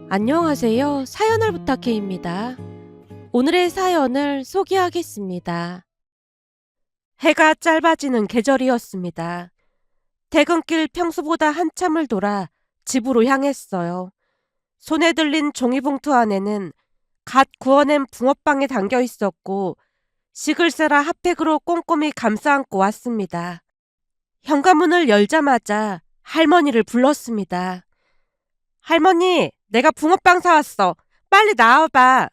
안녕하세요. 사연을 부탁해입니다. 오늘의 사연을 소개하겠습니다. 해가 짧아지는 계절이었습니다. 퇴근길 평소보다 한참을 돌아 집으로 향했어요. 손에 들린 종이봉투 안에는 갓 구워낸 붕어빵이 담겨 있었고 시글세라 핫팩으로 꼼꼼히 감싸 안고 왔습니다. 현관문을 열자마자 할머니를 불렀습니다. 할머니, 내가 붕어빵 사왔어. 빨리 나와봐.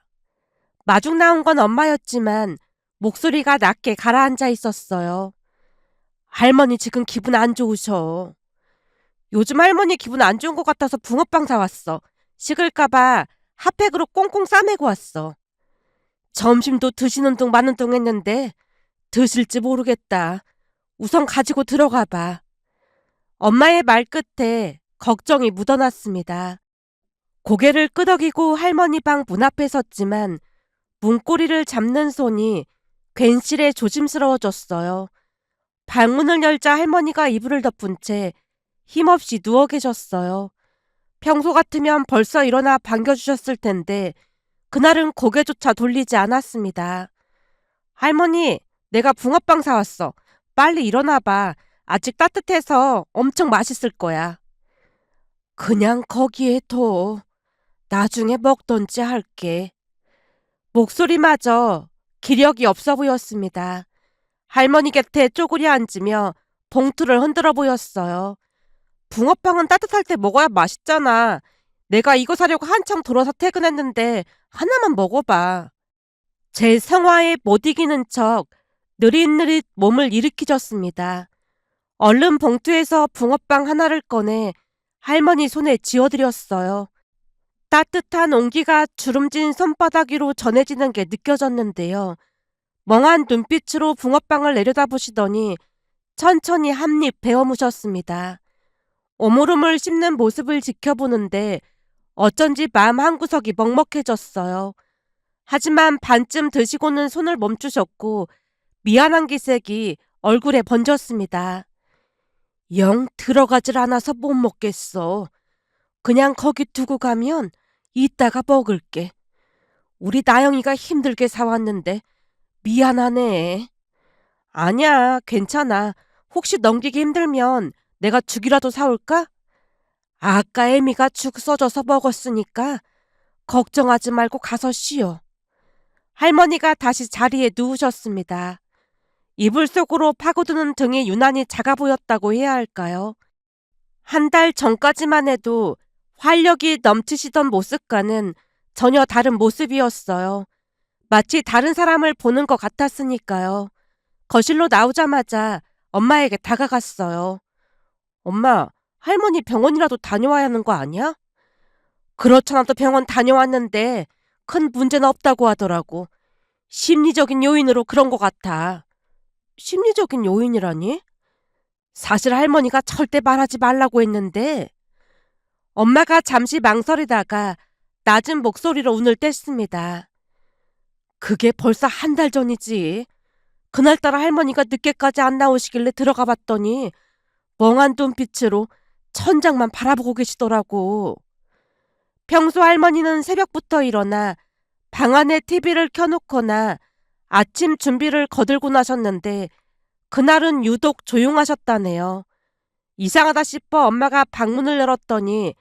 마중 나온 건 엄마였지만 목소리가 낮게 가라앉아 있었어요. 할머니 지금 기분 안 좋으셔. 요즘 할머니 기분 안 좋은 것 같아서 붕어빵 사왔어. 식을까봐 핫팩으로 꽁꽁 싸매고 왔어. 점심도 드시는 둥 마는 둥 했는데 드실지 모르겠다. 우선 가지고 들어가봐. 엄마의 말 끝에 걱정이 묻어났습니다. 고개를 끄덕이고 할머니 방 문 앞에 섰지만 문고리를 잡는 손이 괜시레 조심스러워졌어요. 방문을 열자 할머니가 이불을 덮은 채 힘없이 누워 계셨어요. 평소 같으면 벌써 일어나 반겨주셨을 텐데 그날은 고개조차 돌리지 않았습니다. 할머니, 내가 붕어빵 사왔어. 빨리 일어나봐. 아직 따뜻해서 엄청 맛있을 거야. 그냥 거기에 둬. 나중에 먹던지 할게. 목소리마저 기력이 없어 보였습니다. 할머니 곁에 쪼그려 앉으며 봉투를 흔들어 보였어요. 붕어빵은 따뜻할 때 먹어야 맛있잖아. 내가 이거 사려고 한참 돌아서 퇴근했는데 하나만 먹어봐. 제 성화에 못 이기는 척 느릿느릿 몸을 일으키셨습니다. 얼른 봉투에서 붕어빵 하나를 꺼내 할머니 손에 쥐어드렸어요. 따뜻한 온기가 주름진 손바닥 위로 전해지는 게 느껴졌는데요. 멍한 눈빛으로 붕어빵을 내려다보시더니 천천히 한 입 베어 무셨습니다. 오물오물 씹는 모습을 지켜보는데 어쩐지 마음 한구석이 먹먹해졌어요. 하지만 반쯤 드시고는 손을 멈추셨고 미안한 기색이 얼굴에 번졌습니다. 영 들어가질 않아서 못 먹겠어. 그냥 거기 두고 가면 이따가 먹을게. 우리 나영이가 힘들게 사왔는데 미안하네. 아니야, 괜찮아. 혹시 넘기기 힘들면 내가 죽이라도 사올까? 아까 애미가 죽 써줘서 먹었으니까 걱정하지 말고 가서 쉬어. 할머니가 다시 자리에 누우셨습니다. 이불 속으로 파고드는 등이 유난히 작아 보였다고 해야 할까요? 한 달 전까지만 해도 활력이 넘치시던 모습과는 전혀 다른 모습이었어요. 마치 다른 사람을 보는 것 같았으니까요. 거실로 나오자마자 엄마에게 다가갔어요. 엄마, 할머니 병원이라도 다녀와야 하는 거 아니야? 그렇잖아도 병원 다녀왔는데 큰 문제는 없다고 하더라고. 심리적인 요인으로 그런 것 같아. 심리적인 요인이라니? 사실 할머니가 절대 말하지 말라고 했는데 엄마가 잠시 망설이다가 낮은 목소리로 운을 뗐습니다. 그게 벌써 한 달 전이지. 그날따라 할머니가 늦게까지 안 나오시길래 들어가 봤더니 멍한 눈빛으로 천장만 바라보고 계시더라고. 평소 할머니는 새벽부터 일어나 방 안에 TV를 켜놓거나 아침 준비를 거들고 나셨는데 그날은 유독 조용하셨다네요. 이상하다 싶어 엄마가 방문을 열었더니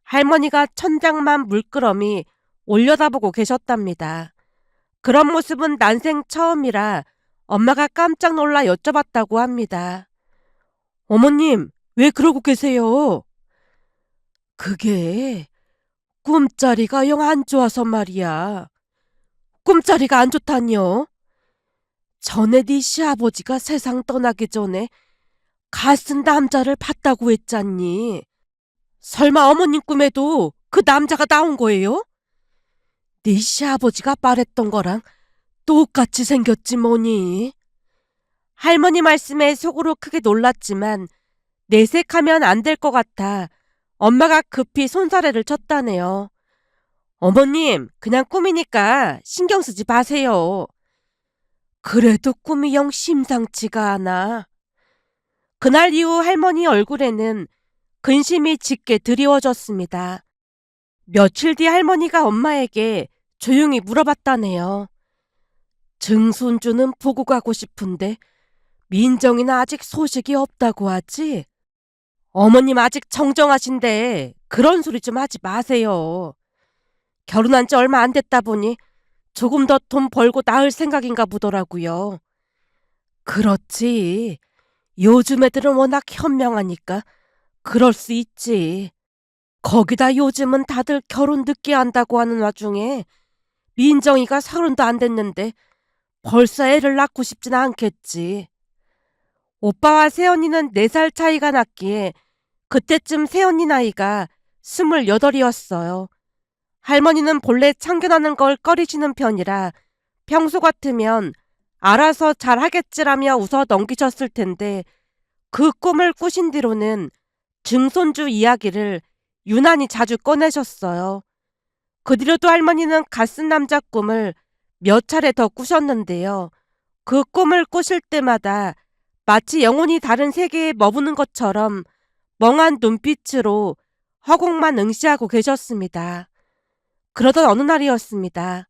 할머니가 천장만 물끄러미 올려다보고 계셨답니다. 그런 모습은 난생 처음이라 엄마가 깜짝 놀라 여쭤봤다고 합니다. 어머님, 왜 그러고 계세요? 그게 꿈자리가 영 안 좋아서 말이야. 꿈자리가 안 좋다니요? 전에 네 시아버지가 세상 떠나기 전에 가쓴 남자를 봤다고 했잖니. 설마 어머님 꿈에도 그 남자가 나온 거예요? 네 시아버지가 말했던 거랑 똑같이 생겼지 뭐니. 할머니 말씀에 속으로 크게 놀랐지만 내색하면 안 될 것 같아 엄마가 급히 손사래를 쳤다네요. 어머님, 그냥 꿈이니까 신경 쓰지 마세요. 그래도 꿈이 영 심상치가 않아. 그날 이후 할머니 얼굴에는 근심이 짙게 드리워졌습니다. 며칠 뒤 할머니가 엄마에게 조용히 물어봤다네요. 증손주는 보고 가고 싶은데 민정이는 아직 소식이 없다고 하지? 어머님 아직 정정하신데 그런 소리 좀 하지 마세요. 결혼한 지 얼마 안 됐다 보니 조금 더 돈 벌고 낳을 생각인가 보더라고요. 그렇지. 요즘 애들은 워낙 현명하니까 그럴 수 있지. 거기다 요즘은 다들 결혼 늦게 한다고 하는 와중에 민정이가 30도 안 됐는데 벌써 애를 낳고 싶진 않겠지. 오빠와 새언니는 4살 차이가 났기에 그때쯤 새언니 나이가 28이었어요. 할머니는 본래 참견하는 걸 꺼리시는 편이라 평소 같으면 알아서 잘하겠지라며 웃어 넘기셨을 텐데 그 꿈을 꾸신 뒤로는 증손주 이야기를 유난히 자주 꺼내셨어요. 그 뒤로도 할머니는 갓쓴 남자 꿈을 몇 차례 더 꾸셨는데요. 그 꿈을 꾸실 때마다 마치 영혼이 다른 세계에 머무는 것처럼 멍한 눈빛으로 허공만 응시하고 계셨습니다. 그러던 어느 날이었습니다.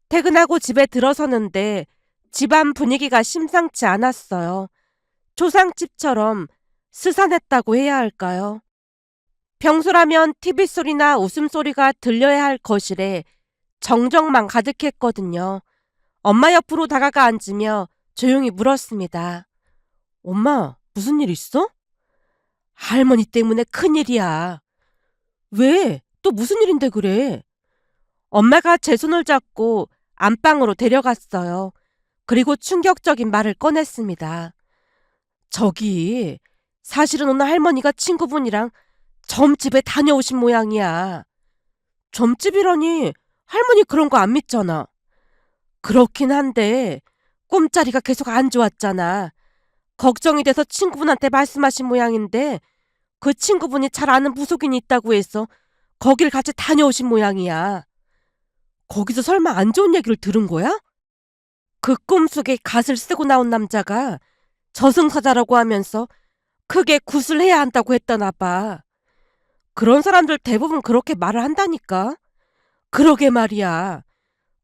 퇴근하고 집에 들어서는데 집안 분위기가 심상치 않았어요. 초상집처럼 스산했다고 해야 할까요? 평소라면 TV 소리나 웃음소리가 들려야 할 거실에 정적만 가득했거든요. 엄마 옆으로 다가가 앉으며 조용히 물었습니다. 엄마, 무슨 일 있어? 할머니 때문에 큰일이야. 왜? 또 무슨 일인데 그래? 엄마가 제 손을 잡고 안방으로 데려갔어요. 그리고 충격적인 말을 꺼냈습니다. 저기, 사실은 오늘 할머니가 친구분이랑 점집에 다녀오신 모양이야. 점집이라니 할머니 그런 거 안 믿잖아. 그렇긴 한데 꿈자리가 계속 안 좋았잖아. 걱정이 돼서 친구분한테 말씀하신 모양인데 그 친구분이 잘 아는 무속인이 있다고 해서 거길 같이 다녀오신 모양이야. 거기서 설마 안 좋은 얘기를 들은 거야? 그 꿈속에 갓을 쓰고 나온 남자가 저승사자라고 하면서 크게 굿을 해야 한다고 했다나 봐. 그런 사람들 대부분 그렇게 말을 한다니까. 그러게 말이야.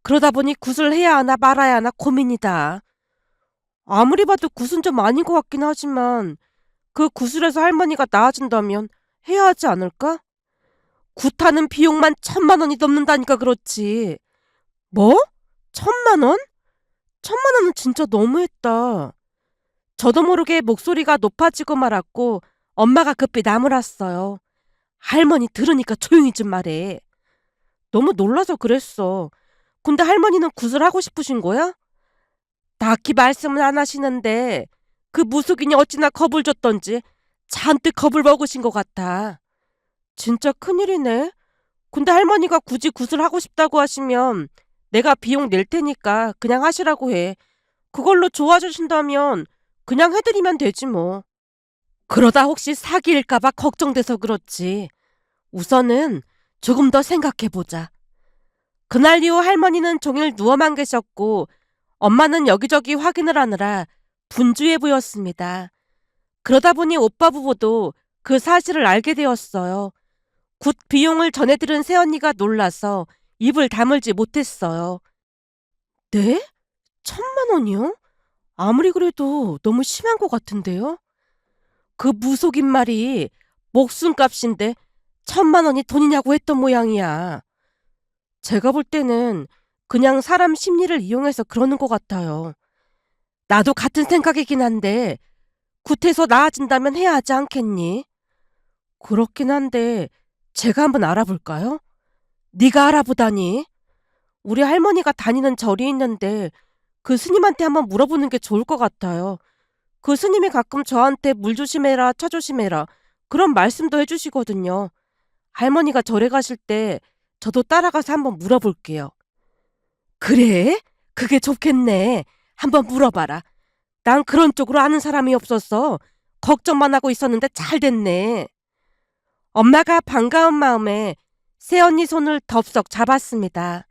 그러다 보니 굿을 해야 하나 말아야 하나 고민이다. 아무리 봐도 굿은 좀 아닌 것 같긴 하지만 그 굿을 해서 할머니가 나아진다면 해야 하지 않을까? 굿하는 비용만 1,000만 원이 넘는다니까 그렇지. 뭐? 1,000만 원? 1,000만 원은 진짜 너무했다. 저도 모르게 목소리가 높아지고 말았고 엄마가 급히 나무랐어요. 할머니 들으니까 조용히 좀 말해. 너무 놀라서 그랬어. 근데 할머니는 굿을 하고 싶으신 거야? 딱히 말씀은 안 하시는데 그 무속인이 어찌나 겁을 줬던지 잔뜩 겁을 먹으신 것 같아. 진짜 큰일이네. 근데 할머니가 굳이 굿을 하고 싶다고 하시면 내가 비용 낼 테니까 그냥 하시라고 해. 그걸로 좋아주신다면 그냥 해드리면 되지 뭐. 그러다 혹시 사기일까봐 걱정돼서 그렇지. 우선은 조금 더 생각해보자. 그날 이후 할머니는 종일 누워만 계셨고 엄마는 여기저기 확인을 하느라 분주해 보였습니다. 그러다 보니 오빠 부부도 그 사실을 알게 되었어요. 굿 비용을 전해들은 새언니가 놀라서 입을 다물지 못했어요. 네? 1,000만 원이요? 아무리 그래도 너무 심한 것 같은데요? 그 무속인 말이 목숨값인데 1,000만 원이 돈이냐고 했던 모양이야. 제가 볼 때는 그냥 사람 심리를 이용해서 그러는 것 같아요. 나도 같은 생각이긴 한데 굿해서 나아진다면 해야 하지 않겠니? 그렇긴 한데 제가 한번 알아볼까요? 네가 알아보다니. 우리 할머니가 다니는 절이 있는데 그 스님한테 한번 물어보는 게 좋을 것 같아요. 그 스님이 가끔 저한테 물 조심해라, 차 조심해라 그런 말씀도 해주시거든요. 할머니가 절에 가실 때 저도 따라가서 한번 물어볼게요. 그래? 그게 좋겠네. 한번 물어봐라. 난 그런 쪽으로 아는 사람이 없어서 걱정만 하고 있었는데 잘 됐네. 엄마가 반가운 마음에 새언니 손을 덥석 잡았습니다.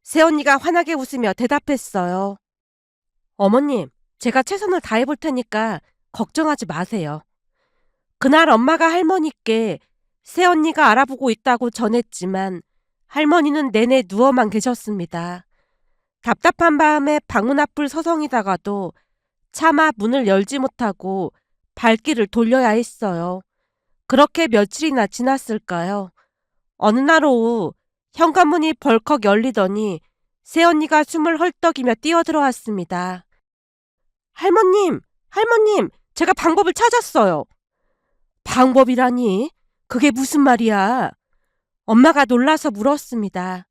새언니가 환하게 웃으며 대답했어요. 어머님, 제가 최선을 다해볼 테니까 걱정하지 마세요. 그날 엄마가 할머니께 새언니가 알아보고 있다고 전했지만 할머니는 내내 누워만 계셨습니다. 답답한 밤에 방문 앞을 서성이다가도 차마 문을 열지 못하고 발길을 돌려야 했어요. 그렇게 며칠이나 지났을까요? 어느 날 오후 현관문이 벌컥 열리더니 새언니가 숨을 헐떡이며 뛰어들어왔습니다. 할머님, 할머님, 제가 방법을 찾았어요. 방법이라니? 그게 무슨 말이야? 엄마가 놀라서 물었습니다.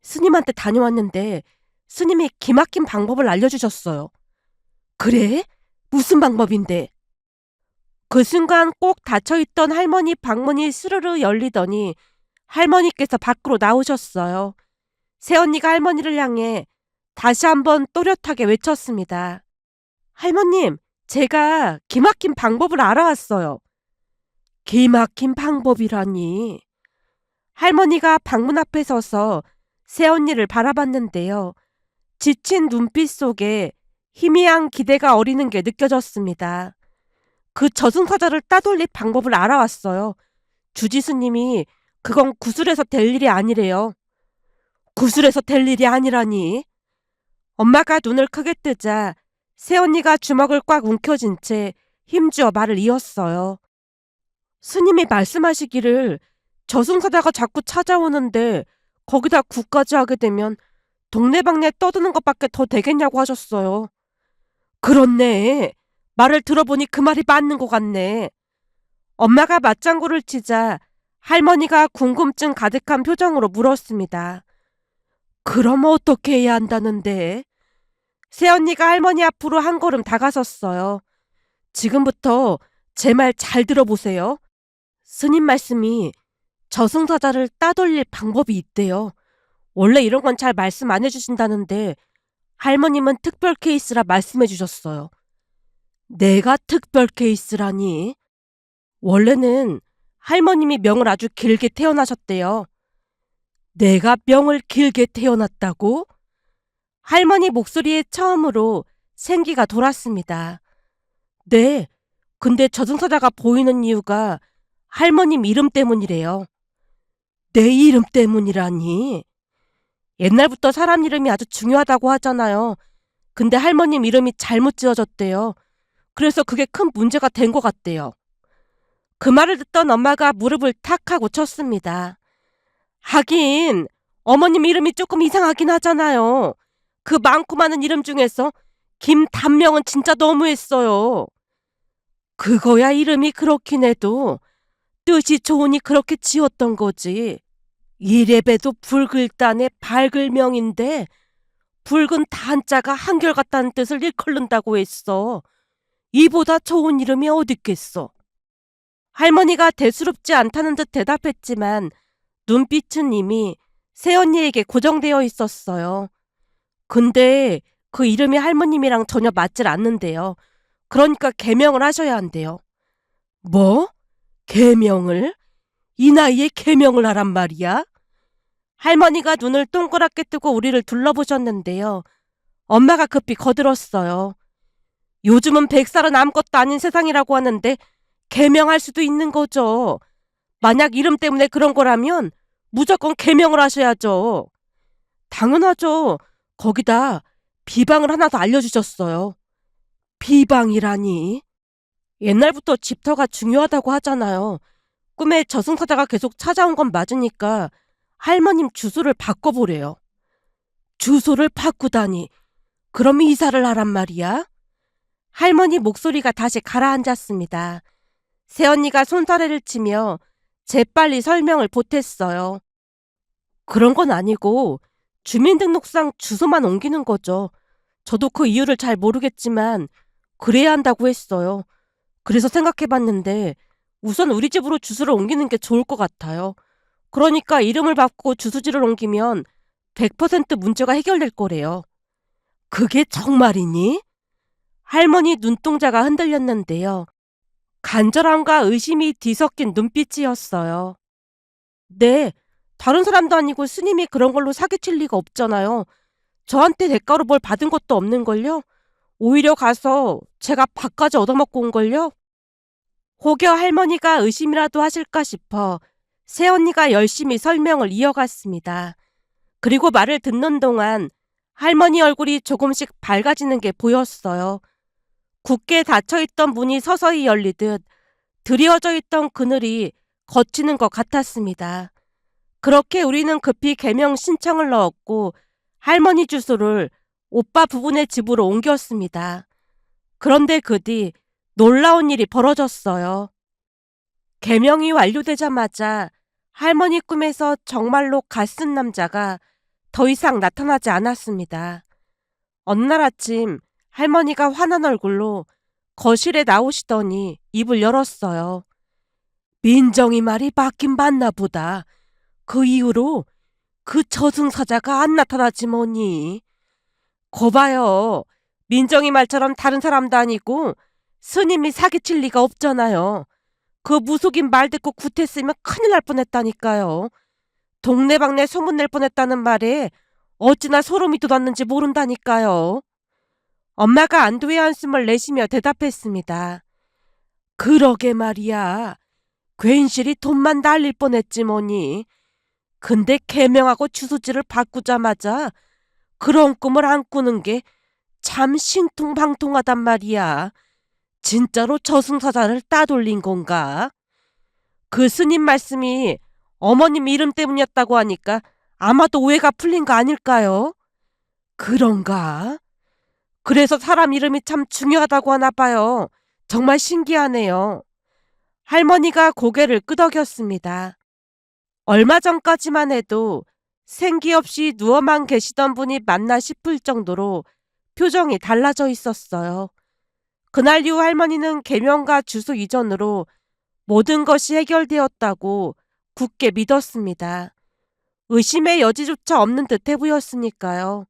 스님한테 다녀왔는데 스님이 기막힌 방법을 알려주셨어요. 그래? 무슨 방법인데? 그 순간 꼭 닫혀있던 할머니 방문이 스르르 열리더니 할머니께서 밖으로 나오셨어요. 새언니가 할머니를 향해 다시 한번 또렷하게 외쳤습니다. 할머님, 제가 기막힌 방법을 알아왔어요. 기막힌 방법이라니. 할머니가 방문 앞에 서서 새언니를 바라봤는데요. 지친 눈빛 속에 희미한 기대가 어리는 게 느껴졌습니다. 그 저승사자를 따돌릴 방법을 알아왔어요. 주지스님이 그건 구슬에서 될 일이 아니래요. 구슬에서 될 일이 아니라니. 엄마가 눈을 크게 뜨자 새언니가 주먹을 꽉 움켜쥔 채 힘주어 말을 이었어요. 스님이 말씀하시기를 저승사자가 자꾸 찾아오는데 거기다 굿까지 하게 되면 동네방네 떠드는 것밖에 더 되겠냐고 하셨어요. 그렇네. 말을 들어보니 그 말이 맞는 것 같네. 엄마가 맞장구를 치자 할머니가 궁금증 가득한 표정으로 물었습니다. 그럼 어떻게 해야 한다는데? 새언니가 할머니 앞으로 한 걸음 다가섰어요. 지금부터 제 말 잘 들어보세요. 스님 말씀이 저승사자를 따돌릴 방법이 있대요. 원래 이런 건 잘 말씀 안 해주신다는데 할머님은 특별 케이스라 말씀해 주셨어요. 내가 특별 케이스라니? 원래는 할머님이 명을 아주 길게 태어나셨대요. 내가 명을 길게 태어났다고? 할머니 목소리에 처음으로 생기가 돌았습니다. 네, 근데 저승사자가 보이는 이유가 할머님 이름 때문이래요. 내 이름 때문이라니? 옛날부터 사람 이름이 아주 중요하다고 하잖아요. 근데 할머님 이름이 잘못 지어졌대요. 그래서 그게 큰 문제가 된 것 같대요. 그 말을 듣던 엄마가 무릎을 탁 하고 쳤습니다. 하긴 어머님 이름이 조금 이상하긴 하잖아요. 그 많고 많은 이름 중에서 김단명은 진짜 너무했어요. 그거야 이름이 그렇긴 해도 뜻이 좋으니 그렇게 지었던 거지. 이래봬도 붉을단의 밝을명인데 붉은 단자가 한결같다는 뜻을 일컬는다고 했어. 이보다 좋은 이름이 어딨겠어. 할머니가 대수롭지 않다는 듯 대답했지만 눈빛은 이미 새언니에게 고정되어 있었어요. 근데 그 이름이 할머님이랑 전혀 맞질 않는데요. 그러니까 개명을 하셔야 한대요. 뭐? 개명을? 이 나이에 개명을 하란 말이야? 할머니가 눈을 동그랗게 뜨고 우리를 둘러보셨는데요. 엄마가 급히 거들었어요. 요즘은 100살은 아무것도 아닌 세상이라고 하는데 개명할 수도 있는 거죠. 만약 이름 때문에 그런 거라면 무조건 개명을 하셔야죠. 당연하죠. 거기다 비방을 하나 더 알려주셨어요. 비방이라니? 옛날부터 집터가 중요하다고 하잖아요. 꿈에 저승사자가 계속 찾아온 건 맞으니까 할머님 주소를 바꿔보래요. 주소를 바꾸다니. 그럼 이사를 하란 말이야? 할머니 목소리가 다시 가라앉았습니다. 새언니가 손사래를 치며 재빨리 설명을 보탰어요. 그런 건 아니고 주민등록상 주소만 옮기는 거죠. 저도 그 이유를 잘 모르겠지만 그래야 한다고 했어요. 그래서 생각해봤는데 우선 우리 집으로 주소를 옮기는 게 좋을 것 같아요. 그러니까 이름을 바꾸고 주소지를 옮기면 100% 문제가 해결될 거래요. 그게 정말이니? 할머니 눈동자가 흔들렸는데요. 간절함과 의심이 뒤섞인 눈빛이었어요. 네, 다른 사람도 아니고 스님이 그런 걸로 사기칠 리가 없잖아요. 저한테 대가로 뭘 받은 것도 없는걸요? 오히려 가서 제가 밥까지 얻어먹고 온걸요? 혹여 할머니가 의심이라도 하실까 싶어 새언니가 열심히 설명을 이어갔습니다. 그리고 말을 듣는 동안 할머니 얼굴이 조금씩 밝아지는 게 보였어요. 굳게 닫혀있던 문이 서서히 열리듯 드리워져 있던 그늘이 걷히는 것 같았습니다. 그렇게 우리는 급히 개명 신청을 넣었고 할머니 주소를 오빠 부부네 집으로 옮겼습니다. 그런데 그 뒤 놀라운 일이 벌어졌어요. 개명이 완료되자마자 할머니 꿈에서 정말로 갓쓴 남자가 더 이상 나타나지 않았습니다. 어느 날 아침 할머니가 환한 얼굴로 거실에 나오시더니 입을 열었어요. 민정이 말이 맞긴 맞나 보다. 그 이후로 그 저승사자가 안 나타나지 뭐니. 거봐요. 민정이 말처럼 다른 사람도 아니고 스님이 사기칠 리가 없잖아요. 그 무속인 말 듣고 구태쓰면 큰일 날 뻔했다니까요. 동네방네 소문낼 뻔했다는 말에 어찌나 소름이 돋았는지 모른다니까요. 엄마가 안도의 한숨을 내쉬며 대답했습니다. 그러게 말이야. 괜시리 돈만 날릴 뻔했지 뭐니. 근데 개명하고 주소지를 바꾸자마자 그런 꿈을 안 꾸는 게 참 신통방통하단 말이야. 진짜로 저승사자를 따돌린 건가? 그 스님 말씀이 어머님 이름 때문이었다고 하니까 아마도 오해가 풀린 거 아닐까요? 그런가? 그래서 사람 이름이 참 중요하다고 하나 봐요. 정말 신기하네요. 할머니가 고개를 끄덕였습니다. 얼마 전까지만 해도 생기 없이 누워만 계시던 분이 맞나 싶을 정도로 표정이 달라져 있었어요. 그날 이후 할머니는 계명과 주소 이전으로 모든 것이 해결되었다고 굳게 믿었습니다. 의심의 여지조차 없는 듯해 보였으니까요.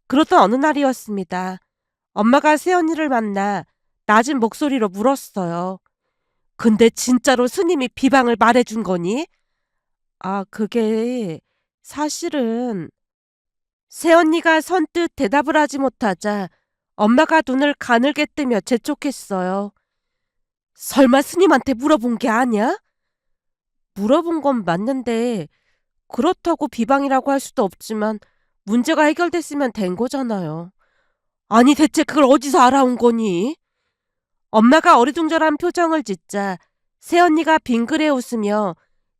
그러던 어느 날이었습니다. 엄마가 새언니를 만나 낮은 목소리로 물었어요. 근데 진짜로 스님이 비방을 말해준 거니? 그게 사실은... 새언니가 선뜻 대답을 하지 못하자 엄마가 눈을 가늘게 뜨며 재촉했어요. 설마 스님한테 물어본 게 아니야? 물어본 건 맞는데 그렇다고 비방이라고 할 수도 없지만 문제가 해결됐으면 된 거잖아요. 아니 대체 그걸 어디서 알아온 거니? 엄마가 어리둥절한 표정을 짓자 새언니가 빙그레 웃으며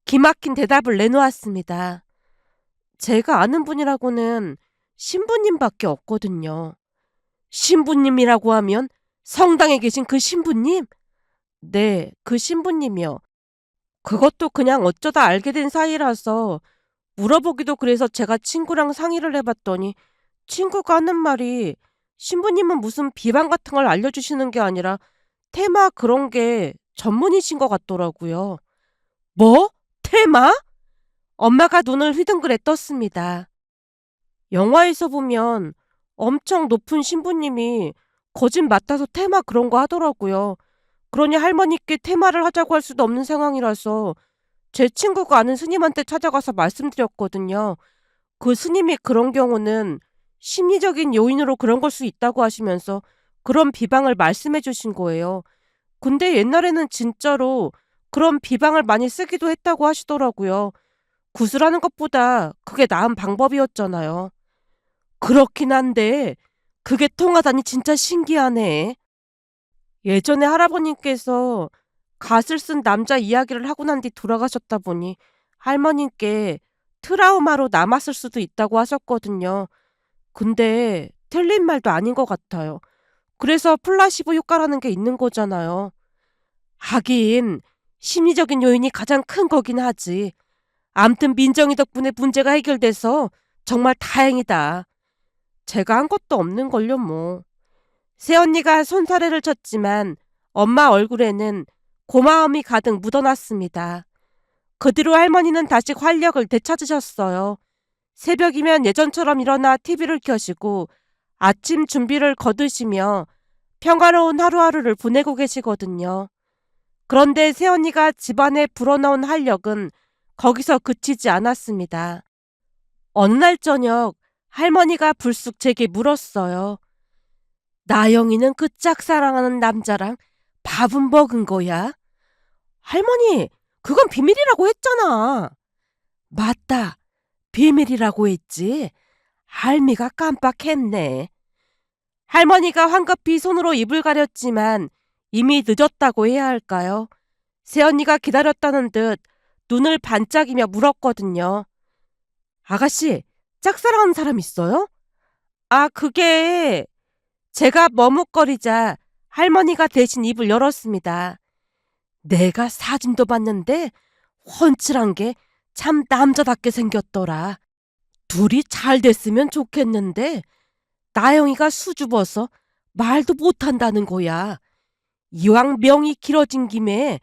기막힌 대답을 내놓았습니다. 제가 아는 분이라고는 신부님밖에 없거든요. 신부님이라고 하면 성당에 계신 그 신부님? 네, 그 신부님이요. 그것도 그냥 어쩌다 알게 된 사이라서 물어보기도 그래서 제가 친구랑 상의를 해봤더니 친구가 하는 말이 신부님은 무슨 비방 같은 걸 알려주시는 게 아니라 테마 그런 게 전문이신 것 같더라고요. 뭐? 테마? 엄마가 눈을 휘둥그레 떴습니다. 영화에서 보면 엄청 높은 신부님이 거짓 맡아서 테마 그런 거 하더라고요. 그러니 할머니께 테마를 하자고 할 수도 없는 상황이라서 제 친구가 아는 스님한테 찾아가서 말씀드렸거든요. 그 스님이 그런 경우는 심리적인 요인으로 그런 걸 수 있다고 하시면서 그런 비방을 말씀해 주신 거예요. 근데 옛날에는 진짜로 그런 비방을 많이 쓰기도 했다고 하시더라고요. 구슬하는 것보다 그게 나은 방법이었잖아요. 그렇긴 한데 그게 통하다니 진짜 신기하네. 예전에 할아버님께서 갓을 쓴 남자 이야기를 하고 난 뒤 돌아가셨다 보니 할머님께 트라우마로 남았을 수도 있다고 하셨거든요. 근데 틀린 말도 아닌 것 같아요. 그래서 플라시보 효과라는 게 있는 거잖아요. 하긴 심리적인 요인이 가장 큰 거긴 하지. 암튼 민정이 덕분에 문제가 해결돼서 정말 다행이다. 제가 한 것도 없는걸요 뭐. 새언니가 손사래를 쳤지만 엄마 얼굴에는 고마움이 가득 묻어났습니다. 그 뒤로 할머니는 다시 활력을 되찾으셨어요. 새벽이면 예전처럼 일어나 TV를 켜시고 아침 준비를 거두시며 평화로운 하루하루를 보내고 계시거든요. 그런데 새언니가 집안에 불어넣은 활력은 거기서 그치지 않았습니다. 어느 날 저녁 할머니가 불쑥 제게 물었어요. 나영이는 그 짝사랑하는 남자랑 밥은 먹은 거야? 할머니, 그건 비밀이라고 했잖아. 맞다. 비밀이라고 했지. 할미가 깜빡했네. 할머니가 황급히 손으로 입을 가렸지만 이미 늦었다고 해야 할까요? 새언니가 기다렸다는 듯 눈을 반짝이며 물었거든요. 아가씨, 짝사랑하는 사람 있어요? 아, 그게... 제가 머뭇거리자 할머니가 대신 입을 열었습니다. 내가 사진도 봤는데 훤칠한 게 참 남자답게 생겼더라. 둘이 잘 됐으면 좋겠는데 나영이가 수줍어서 말도 못한다는 거야. 이왕 명이 길어진 김에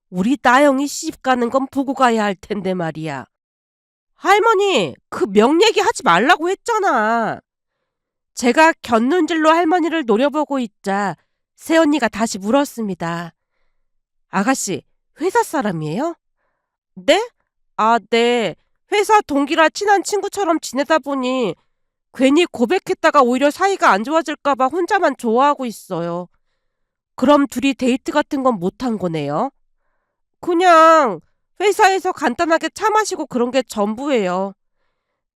우리 나영이 시집 가는 건 보고 가야 할 텐데 말이야. 할머니, 그 명 얘기 하지 말라고 했잖아. 제가 곁눈질로 할머니를 노려보고 있자 새언니가 다시 물었습니다. 아가씨, 회사 사람이에요? 네? 아, 네. 회사 동기라 친한 친구처럼 지내다 보니 괜히 고백했다가 오히려 사이가 안 좋아질까봐 혼자만 좋아하고 있어요. 그럼 둘이 데이트 같은 건 못한 거네요? 그냥 회사에서 간단하게 차 마시고 그런 게 전부예요.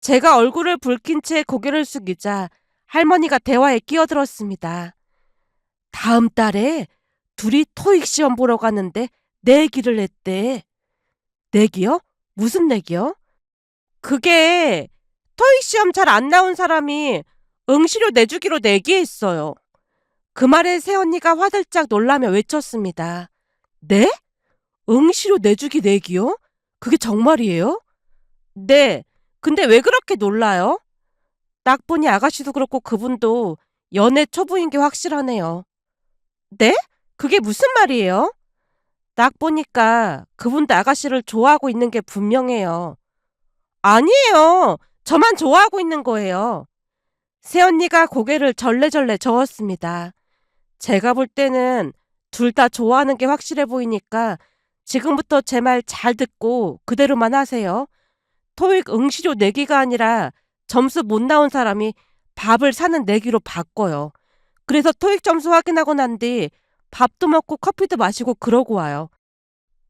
제가 얼굴을 붉힌 채 고개를 숙이자 할머니가 대화에 끼어들었습니다. 다음 달에 둘이 토익 시험 보러 가는데 내기를 했대. 내기요? 무슨 내기요? 그게 토익 시험 잘 안 나온 사람이 응시료 내주기로 내기했어요. 그 말에 새언니가 화들짝 놀라며 외쳤습니다. 네? 응시료 내주기 내기요? 그게 정말이에요? 네. 근데 왜 그렇게 놀라요? 딱 보니 아가씨도 그렇고 그분도 연애 초보인 게 확실하네요. 네? 그게 무슨 말이에요? 딱 보니까 그분도 아가씨를 좋아하고 있는 게 분명해요. 아니에요. 저만 좋아하고 있는 거예요. 새언니가 고개를 절레절레 저었습니다. 제가 볼 때는 둘 다 좋아하는 게 확실해 보이니까 지금부터 제 말 잘 듣고 그대로만 하세요. 토익 응시료 내기가 아니라 점수 못 나온 사람이 밥을 사는 내기로 바꿔요. 그래서 토익 점수 확인하고 난 뒤 밥도 먹고 커피도 마시고 그러고 와요.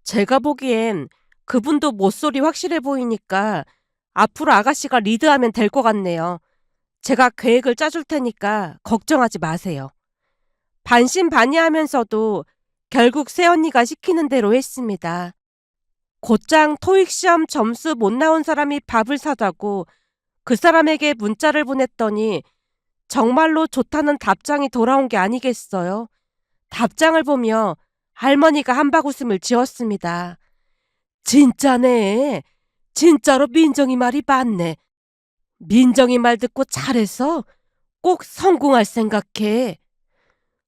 제가 보기엔 그분도 못소리 확실해 보이니까 앞으로 아가씨가 리드하면 될 것 같네요. 제가 계획을 짜줄 테니까 걱정하지 마세요. 반신반의하면서도 결국 새언니가 시키는 대로 했습니다. 곧장 토익 시험 점수 못 나온 사람이 밥을 사자고 그 사람에게 문자를 보냈더니 정말로 좋다는 답장이 돌아온 게 아니겠어요? 답장을 보며 할머니가 한바구음을 지었습니다. 진짜네. 진짜로 민정이 말이 맞네. 민정이 말 듣고 잘해서 꼭 성공할 생각해.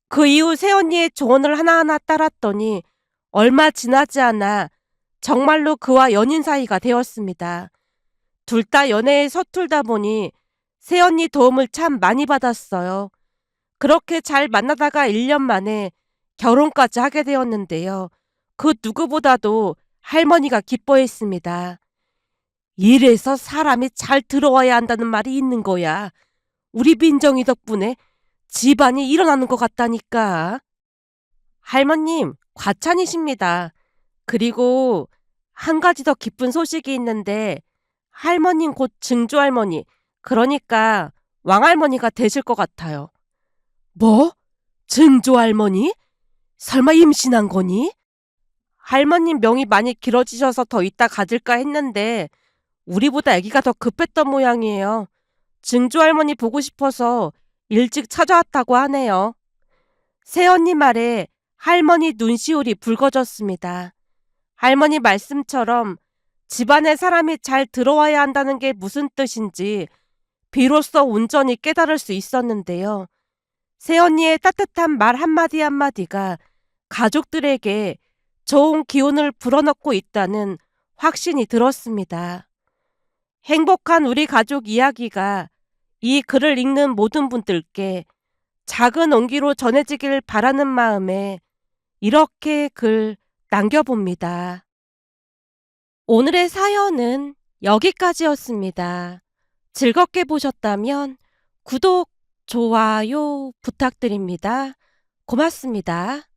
그 이후 새언니의 조언을 하나하나 따랐더니 얼마 지나지 않아 정말로 그와 연인 사이가 되었습니다. 둘 다 연애에 서툴다 보니 새언니 도움을 참 많이 받았어요. 그렇게 잘 만나다가 1년 만에 결혼까지 하게 되었는데요. 그 누구보다도 할머니가 기뻐했습니다. 이래서 사람이 잘 들어와야 한다는 말이 있는 거야. 우리 민정이 덕분에 집안이 일어나는 것 같다니까. 할머님, 과찬이십니다. 그리고 한 가지 더 기쁜 소식이 있는데 할머님 곧 증조할머니, 그러니까 왕할머니가 되실 것 같아요. 뭐? 증조할머니? 설마 임신한 거니? 할머님 명이 많이 길어지셔서 더 있다 가질까 했는데 우리보다 아기가 더 급했던 모양이에요. 증조할머니 보고 싶어서 일찍 찾아왔다고 하네요. 새언니 말에 할머니 눈시울이 붉어졌습니다. 할머니 말씀처럼 집안에 사람이 잘 들어와야 한다는 게 무슨 뜻인지 비로소 온전히 깨달을 수 있었는데요. 새언니의 따뜻한 말 한마디 한마디가 가족들에게 좋은 기운을 불어넣고 있다는 확신이 들었습니다. 행복한 우리 가족 이야기가 이 글을 읽는 모든 분들께 작은 온기로 전해지길 바라는 마음에 이렇게 글 남겨봅니다. 오늘의 사연은 여기까지였습니다. 즐겁게 보셨다면 구독, 좋아요 부탁드립니다. 고맙습니다.